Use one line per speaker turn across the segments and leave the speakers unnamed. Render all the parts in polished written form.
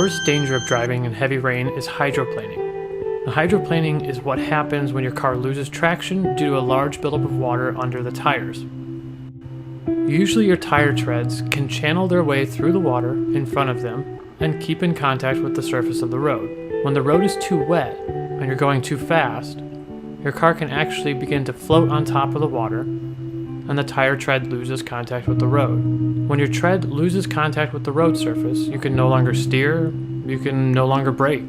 worst danger of driving in heavy rain is hydroplaning. Now, hydroplaning is what happens when your car loses traction due to a large buildup of water under the tires. Usually your tire treads can channel their way through the water in front of them and keep in contact with the surface of the road. When the road is too wet and you're going too fast, your car can actually begin to float on top of the water and the tire tread loses contact with the road. When your tread loses contact with the road surface, you can no longer steer, you can no longer brake.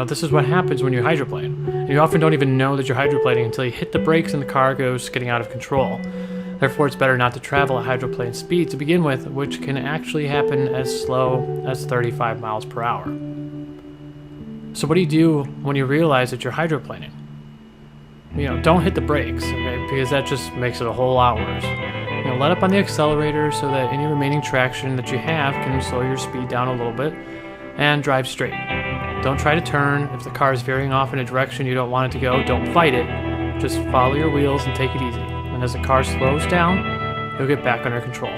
This is what happens when you hydroplane. And you often don't even know that you're hydroplaning until you hit the brakes and the car goes getting out of control. Therefore, it's better not to travel at hydroplane speed to begin with, which can actually happen as slow as 35 miles per hour. So what do you do when you realize that you're hydroplaning? Don't hit the brakes, okay? Because that just makes it a whole lot worse. Let up on the accelerator so that any remaining traction that you have can slow your speed down a little bit, and drive straight. Don't try to turn. If the car is veering off in a direction you don't want it to go, don't fight it. Just follow your wheels and take it easy. And as the car slows down, you'll get back under control.